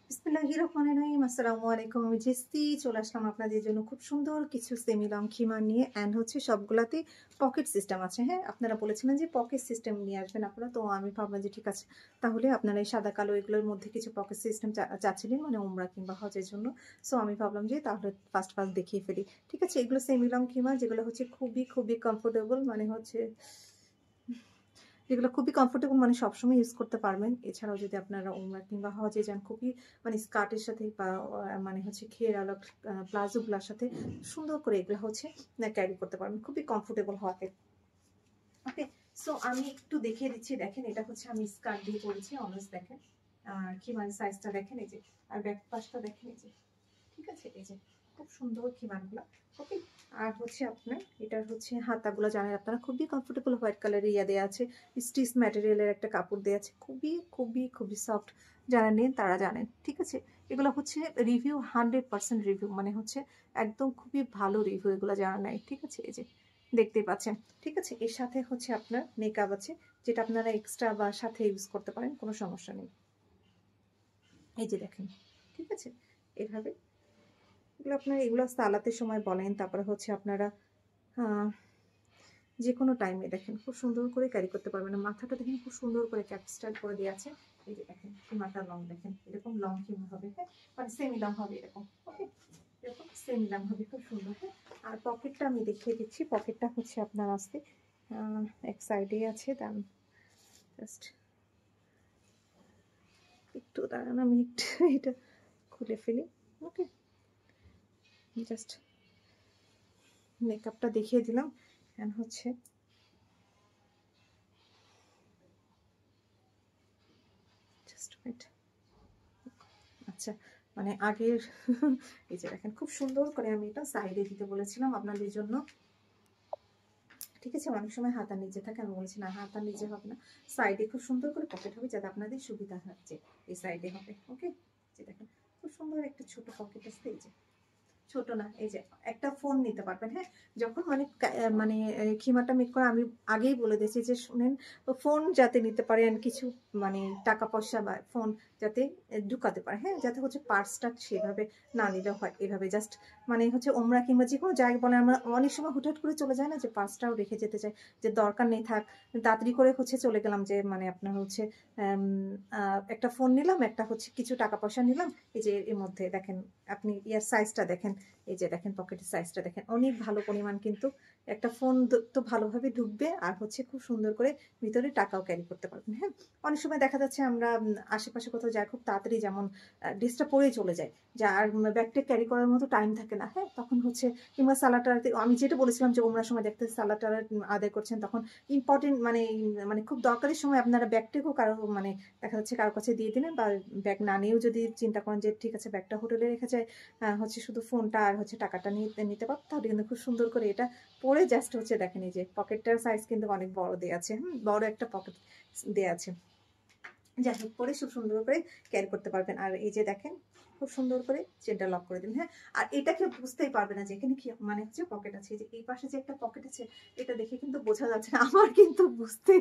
বিসমিল্লাহির রহমানির রহিম। আসসালামু আলাইকুম। আমি জেসি চলে আসলাম আপনাদের জন্য খুব সুন্দর কিছু সেমি লং খিমা নিয়ে। অ্যান্ড হচ্ছে সবগুলাতে পকেট সিস্টেম আছে। হ্যাঁ, আপনারা বলেছিলেন যে পকেট সিস্টেম নিয়ে আসবেন আপনারা, তো আমি ভাবলাম যে ঠিক আছে, তাহলে আপনারা এই সাদা কালো এগুলোর মধ্যে কিছু পকেট সিস্টেম চাচ্ছিলেন, মানে উমরা কিংবা হজের জন্য। সো আমি ভাবলাম যে তাহলে ফার্স্ট দেখিয়ে ফেলি। ঠিক আছে, এগুলো সেমি লং খিমা যেগুলো হচ্ছে খুবই খুবই কমফোর্টেবল, মানে হচ্ছে যেগুলো খুবই কমফোর্টেবল, মানে সবসময় ইউজ করতে পারবেন। এছাড়াও যদি আপনারা উমরা কিংবা হজে যান, খুবই মানে স্কার্টের সাথে বা মানে হচ্ছে ঘেরালো প্লাজোগুলোর সাথে সুন্দর করে এগুলো হচ্ছে ক্যারি করতে পারবেন, খুবই কমফোর্টেবল হবে। ওকে, সো আমি একটু দেখিয়ে দিচ্ছি। দেখেন, এটা হচ্ছে আমি স্কার্ট দিয়ে করেছি, অলওয়েজ দেখেন। আর খিমার সাইজটা দেখেন, এই যে, আর ব্যাক পাশটা দেখেন, এই যে। ঠিক আছে, এই যে খুব সুন্দর খিমারগুলো। ওকে, আর হচ্ছে আপনার এটার হচ্ছে হাতাগুলো জানেন আপনারা, খুবই কমফোর্টেবল হোয়াইট কালারের ইয়া দেওয়া আছে, স্টিচ ম্যাটেরিয়ালের একটা কাপড় দেওয়া আছে, খুবই খুবই খুবই সফট। যারা নেন তারা জানেন। ঠিক আছে, এগুলো হচ্ছে রিভিউ 100% রিভিউ, মানে হচ্ছে একদম খুবই ভালো রিভিউ এগুলো যারা নেয়। ঠিক আছে, এই যে দেখতেই পাচ্ছেন। ঠিক আছে, এর সাথে হচ্ছে আপনার মেকআপ আছে, যেটা আপনারা এক্সট্রা বা সাথে ইউজ করতে পারেন, কোনো সমস্যা নেই। এই যে দেখেন, ঠিক আছে, এভাবে এগুলো আপনার এগুলো সালাতের সময় বলেন, তারপরে হচ্ছে আপনারা যে কোনো টাইমে দেখেন খুব সুন্দর করে ক্যারি করতে পারবেন। মাথাটা দেখেন খুব সুন্দর করে ক্যাপ স্টাইল করে দেওয়া আছে। এই যে দেখেন সীমাটা লং, দেখেন এরকম লং সীমা হবে। হ্যাঁ, মানে সেমি লং হবে এরকম। ওকে, এরকম সেমি লং হবে, খুব সুন্দর। হ্যাঁ, আর পকেটটা আমি দেখিয়ে দিচ্ছি। পকেটটা হচ্ছে আপনার আসতে এক সাইডে আছে, দাম জাস্ট একটু দাঁড়ান, আমি একটু এটা খুলে ফেলি। ওকে, জাস্ট মেকআপটা দেখিয়ে দিলাম। অ্যান্ড হচ্ছে জাস্ট ওয়েট। আচ্ছা, মানে আগের এই যে দেখেন খুব সুন্দর করে আমি এটা সাইডে দিতে বলেছিলাম আপনাদের জন্য। ঠিক আছে, অনেক সময় হাতার নিচে থাকে, আমি বলেছি না হাতার নিচে হবে না, সাইডে খুব সুন্দর করে পকেট হবে, যাতে আপনাদের সুবিধা হয়। যে এই সাইডে হবে। ওকে, যে দেখেন খুব সুন্দর একটা ছোট পকেট আসছে। এই যে ছোট না, এই যে একটা ফোন নিতে পারবেন। হ্যাঁ, যখন মানে মানে খিমাটা মেক করে আমি আগেই বলে দিয়েছি যে শুনেন, ফোন যাতে নিতে পারেন, কিছু মানে টাকা পয়সা বা ফোন যাতে ঢুকাতে পারে। হ্যাঁ, যাতে হচ্ছে পার্সটা সেভাবে না নিলেও হয়, এভাবে জাস্ট মানে হচ্ছে ওমরা কিংবা যে কোনো জায়গায় বলে, আমরা অনেক সময় হুটহাট করে চলে যায় না, যে পার্সটাও রেখে যেতে চাই, যে দরকার নেই থাক, তাড়াতাড়ি করে হচ্ছে চলে গেলাম, যে মানে আপনার হচ্ছে একটা ফোন নিলাম, একটা হচ্ছে কিছু টাকা পয়সা নিলাম। এই যে এর মধ্যে দেখেন আপনি ইয়ার সাইজটা দেখেন, এই যে দেখেন পকেটের সাইজটা দেখেন, অনেক ভালো পরিমাণ, কিন্তু একটা ফোন তো ভালোভাবে ঢুকবে, আর হচ্ছে খুব সুন্দর করে ভিতরে টাকাও ক্যারি করতে পারবেন। হ্যাঁ, অনেক সময় দেখা যাচ্ছে আমরা আশেপাশে কোথাও যাই, খুব তাড়াতাড়ি যেমন ড্রেসটা পরেই চলে যায়, যা আর ব্যাগটা ক্যারি করার মতো টাইম থাকে না। হ্যাঁ, তখন হচ্ছে কিংবা সালাটারাতে আমি যেটা বলেছিলাম যে ওমরার সময় দেখতে সালাটারা আদায় করছেন, তখন ইম্পর্টেন্ট মানে মানে খুব দরকারি সময় আপনারা ব্যাগটাকেও কারো মানে দেখা যাচ্ছে কারোর কাছে দিয়ে দিলেন, বা ব্যাগ না নিয়েও যদি চিন্তা করেন যে ঠিক আছে ব্যাগটা হোটেলে রেখে যায়, হচ্ছে শুধু ফোনটা আর হচ্ছে টাকাটা নিতে পারবো, তাহলে কিন্তু খুব সুন্দর করে এটা পরে জাস্ট হচ্ছে দেখেন, এই যে পকেটটার সাইজ কিন্তু অনেক বড় দেওয়া আছে। বড় একটা পকেট দেওয়া আছে, যাই হোক পরে খুব সুন্দর করে ক্যারি করতে পারবেন। আর এই যে দেখেন খুব সুন্দর করে চেনটা লক করে দিন। হ্যাঁ, আর এটাকে বুঝতেই পারবে না যে এখানে কি মানে হচ্ছে পকেট আছে। যে এই পাশে যে একটা পকেট আছে, এটা দেখে কিন্তু বোঝা যাচ্ছে না। আমার কিন্তু বুঝতে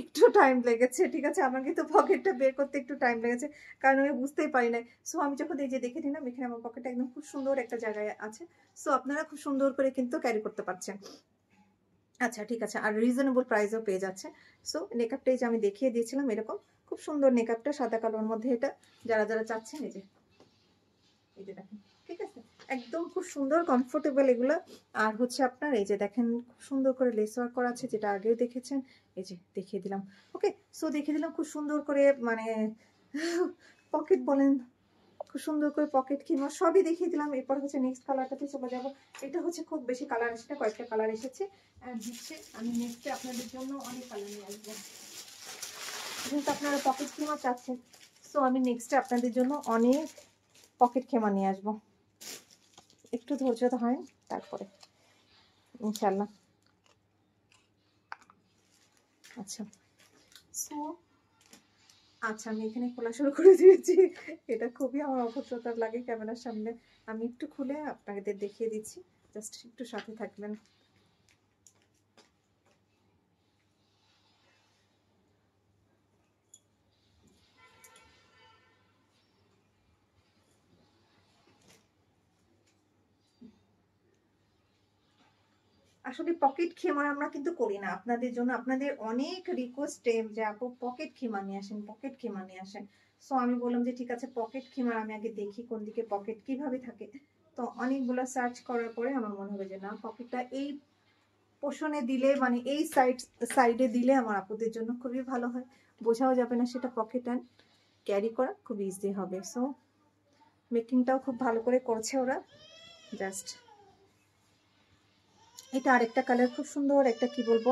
একটু টাইম লেগেছে। ঠিক আছে, আমার কিন্তু পকেটটা বের করতে একটু টাইম লেগেছে, কারণ আমি বুঝতেই পারি না। সো আমি যখন এই যে দেখে নিলাম, এখানে আমার পকেটটা একদম খুব সুন্দর একটা জায়গায় আছে। সো আপনারা খুব সুন্দর করে কিন্তু ক্যারি করতে পারছেন। আচ্ছা, ঠিক আছে, আর রিজনেবল প্রাইসও পেয়ে যাচ্ছে। সো মেকআপটা এই যে আমি দেখিয়ে দিয়েছিলাম, এরকম খুব সুন্দর মেকআপটা সাদা কালোর মধ্যে, এটা যারা যারা চাচ্ছেন এই যে দেখেন। ঠিক আছে, একদম খুব সুন্দর কমফোর্টেবল এগুলো। আর হচ্ছে আপনার এই যে দেখেন খুব সুন্দর করে লেস ওয়ার্ক করা আছে, যেটা আগেও দেখেছেন। এই যে দেখিয়ে দিলাম। ওকে, সো দেখিয়ে দিলাম খুব সুন্দর করে, মানে পকেট বলেন, খুব সুন্দর করে পকেট কিংবা সবই দেখিয়ে দিলাম। এরপর হচ্ছে নেক্সট কালারটাতে চলে যাবো। এটা হচ্ছে খুব বেশি কালার এসেছে, কয়েকটা কালার এসেছে। আর হচ্ছে আমি নেক্সটে আপনাদের জন্য অনেক কালার নিয়ে আসবো, যেহেতু আপনারা পকেট খেমা চাচ্ছেন। সো আমি নেক্সটে আপনাদের জন্য অনেক পকেট খেমা নিয়ে আসবো। একটু ধৈর্য ধরেন, তারপরে ইনশাল্লাহ। আচ্ছা, সো আচ্ছা আমি এখানে খোলা শুরু করে দিয়েছি। এটা খুবই আমার অভদ্রতার লাগে ক্যামেরার সামনে। আমি একটু খুলে আপনাদের দেখিয়ে দিচ্ছি, জাস্ট একটু সাথে থাকবেন। আসলে পকেট খিমার আমরা কিন্তু করি না আপনাদের জন্য, আপনাদের অনেক রিকোয়েস্ট যে আপু পকেট খিমার নিয়ে আসেন, পকেট খিমার নিয়ে আসেন। সো আমি বললাম যে ঠিক আছে পকেট খিমার আমি আগে দেখি কোন দিকে পকেট কিভাবে থাকে। তো অনেকগুলো সার্চ করার পরে আমার মনে হবে যে না, পকেটটা এই পোষণে দিলে মানে এই সাইডে দিলে আমার আপুদের জন্য খুবই ভালো হয়, বোঝাও যাবে না সেটা পকেট অ্যান্ড ক্যারি করা খুব ইজি হবে। সো মেকিংটাও খুব ভালো করে করছে ওরা। জাস্ট এটা আরেকটা কালার, খুব সুন্দর একটা, কি বলবো,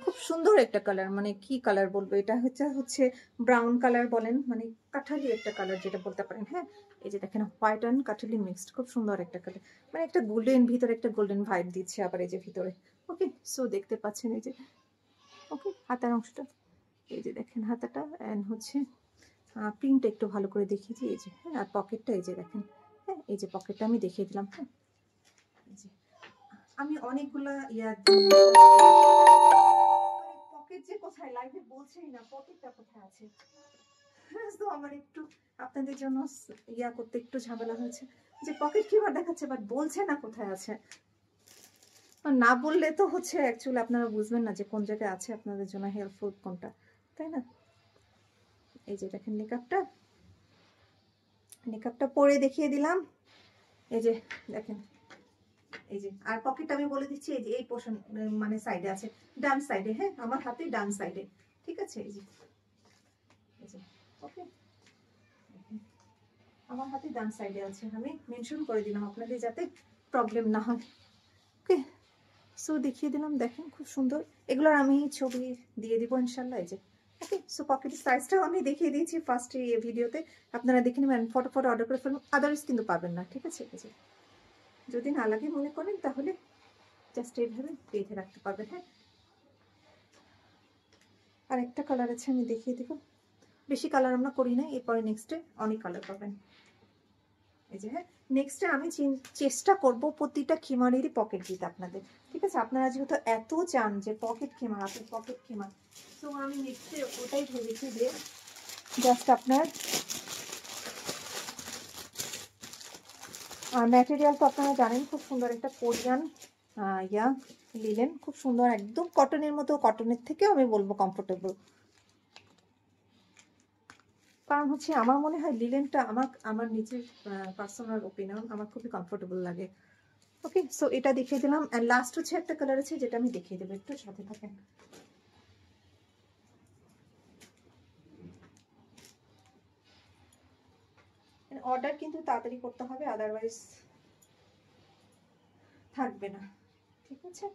খুব সুন্দর একটা কালার, মানে কি কালার বলবো, এটা হচ্ছে ব্রাউন কালার বলেন, মানে কাঠালি একটা কালার যেটা বলতে পারেন। হ্যাঁ, এই যে দেখেন হোয়াইট অ্যান্ড কাঠালি মিক্সড, খুব সুন্দর একটা কালার, মানে একটা গোল্ডেন, ভিতরে একটা গোল্ডেন ভাইব দিচ্ছে আবার এই যে ভিতরে। ওকে, সো দেখতে পাচ্ছেন এই যে, ওকে হাতার অংশটা, এই যে দেখেন হাতাটা, অ্যান্ড হচ্ছে প্রিন্ট একটু ভালো করে দেখিয়েছি এই যে। হ্যাঁ, আর পকেটটা এই যে দেখেন। হ্যাঁ, এই যে পকেটটা আমি দেখিয়ে দিলাম। হ্যাঁ, এই যে আমি অনেকগুলা পকেট যে কোথায় লাইভে বলছেই না, পকেটটা কোথায় আছে। তো আমার একটু আপনাদের জন্য করতে একটু ঝামেলা হয়েছে যে পকেট কিভাবে দেখাচ্ছে, বাট বলছে না কোথায় আছে। না বললে তো হচ্ছে অ্যাকচুয়ালি আপনারা বুঝবেন না যে কোন জায়গায় আছে আপনাদের জন্য হেল্পফুল কোনটা, তাই না? এই যে দেখেন নিকাবটা পরে দেখিয়ে দিলাম। এই যে দেখেন, এই যে আর পকেট আমি বলে দিচ্ছি এই যে এই পোর্শন মানে সাইডে আছে, ডান সাইডে। হ্যাঁ, আমার হাতে ডান সাইডে, ঠিক আছে। এই যে ওকে, আমার হাতে ডান সাইডে আছে, আমি মেনশন করে দিলাম আপনাদের যাতে প্রবলেম না হয়। ওকে, সো দেখিয়ে দিলাম, দেখেন খুব সুন্দর। এগুলোর আমি ছবি দিয়ে দিব ইনশাল্লাহ। এই যে ওকে, সো পকেটের সাইজটাও আমি দেখিয়ে দিয়েছি ফার্স্ট ভিডিওতে, আপনারা দেখে নেবেন, ফটো অর্ডার করে ফেলুন, আদার্স কিন্তু পাবেন না, ঠিক আছে। এই যে যদি না লাগে মনে করেন তাহলে জাস্ট এইভাবে বেঁধে রাখতে পারবেন। হ্যাঁ, আর একটা কালার আছে আমি দেখিয়ে দেবো, বেশি কালার আমরা করি না, এরপরে নেক্সটে অনেক কালার পাবেন। এই যে হ্যাঁ, নেক্সটে আমি চেষ্টা করব প্রতিটা খিমারেরই পকেট দিতে আপনাদের, ঠিক আছে। আপনারা যেহেতু এত চান যে পকেট খিমার, আপনি পকেট খিমার, তো আমি নেক্সটে ওটাই ভেবেছি যে জাস্ট আপনার ম্যাটেরিয়াল তো আপনারা জানেন, খুব সুন্দর একটা কোরিয়ান লিলেন, খুব সুন্দর, একদম কটনের মতো, কটনের থেকেও আমি বলবো কমফোর্টেবল। কারণ হচ্ছে আমার মনে হয় লিলেনটা আমার নিজের পার্সোনাল ওপিনিয়ন, আমার খুবই কমফোর্টেবল লাগে। ওকে, সো এটা দেখিয়ে দিলাম, এন্ড লাস্ট হচ্ছে একটা কালার আছে যেটা আমি দেখিয়ে দেবো, একটু সাথে থাকেন। অর্ডার কিন্তু তাড়াতাড়ি করতে হবে, আদারওয়াইজ থাকবে না, ঠিক আছে।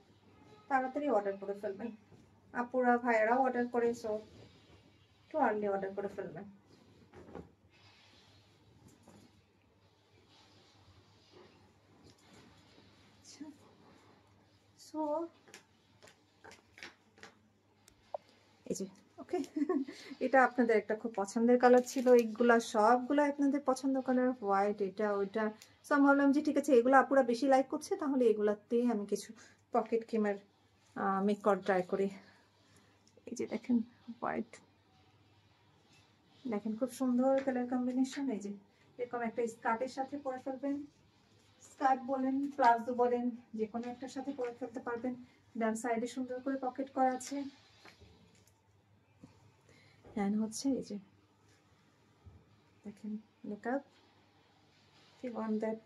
তাড়াতাড়ি অর্ডার করে ফেলবেন, আপুরা ভাইয়েরাও অর্ডার করে, সো একটু আর্লি অর্ডার করে ফেলবেন। আচ্ছা, সো এই যে ওকে, এটা আপনাদের একটা খুব পছন্দের কালার ছিল, এইগুলা সবগুলো আপনাদের পছন্দ কালার, হোয়াইট, এটা ওইটা। সো আমি ভাবলাম যে ঠিক আছে, এগুলো আপুরা বেশি লাইক করছে, তাহলে এগুলাতে আমি কিছু পকেট কিমার মেক কর ট্রাই করি। এই যে দেখেন হোয়াইট, দেখেন খুব সুন্দর কালার কম্বিনেশন। এই যে এরকম একটা স্কার্টের সাথে পরে ফেলবেন, স্কার্ট বলেন প্লাজো বলেন, যে কোনো একটার সাথে পরে ফেলতে পারবেন। ডান সাইডে সুন্দর করে পকেট করা আছে, হ্যান্ড হচ্ছে এই যে দেখেন makeup, if you want that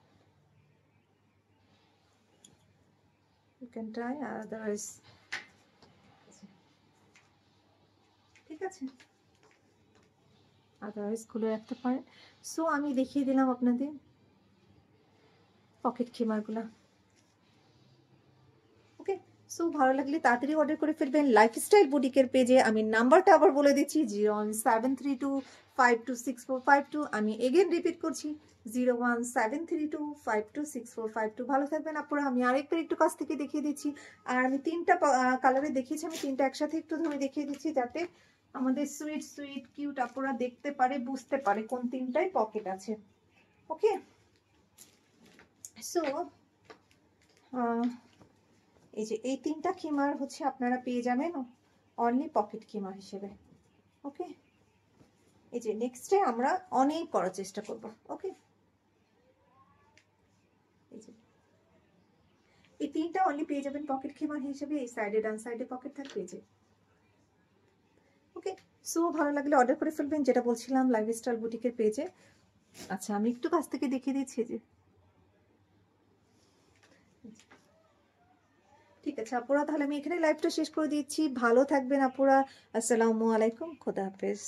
you can try, otherwise ঠিক আছে, আদারওয়াইজ খুলে রাখতে পারেন। সো আমি দেখিয়ে দিলাম আপনাদের পকেট খিমারগুলা। ওকে, সো ভালো লাগলে তাড়াতাড়ি অর্ডার করে ফেলবেন লাইফস্টাইল বুটিকের পেজে। আমি নাম্বারটা আবার বলে দিচ্ছি, 01732526452। আমি এগেন রিপিট করছি, 01732526452। ভালো থাকবেন আপুরা। আমি আরেকবার একটু কাছ থেকে দেখিয়ে দিচ্ছি, আর আমি তিনটা কালারে দেখিয়েছি, আমি তিনটা একসাথে একটু ধরে দেখিয়ে দিচ্ছি যাতে আমাদের সুইট সুইট কিউট আপুরা দেখতে পারে, বুঝতে পারে কোন তিনটায় পকেট আছে। ওকে, সো এই যে এই তিনটা খিমার হচ্ছে আপনারা পেয়ে যাবেন অনলি পকেট খিমার হিসেবে। ওকে, এই যে নেক্সটে আমরা অনেক করার চেষ্টা করব। ওকে, এই যে এই 3টা অনলি পেয়ে যাবেন পকেট খেমার হিসেবে। এই সাইডে ডান সাইডে পকেট থাকবে যে। ওকে, সো ভালো লাগলে অর্ডার করে ফেলবেন, যেটা বলছিলাম লাইফস্টাইল বুটিকের পেজে। আচ্ছা আমি একটু কাছ থেকে দেখিয়ে দিচ্ছি যে। ঠিক আছে আপুরা, তাহলে আমি এখানে লাইভটা শেষ করে দিচ্ছি। ভালো থাকবেন আপুরা। আসসালামু আলাইকুম, খোদা হাফেজ।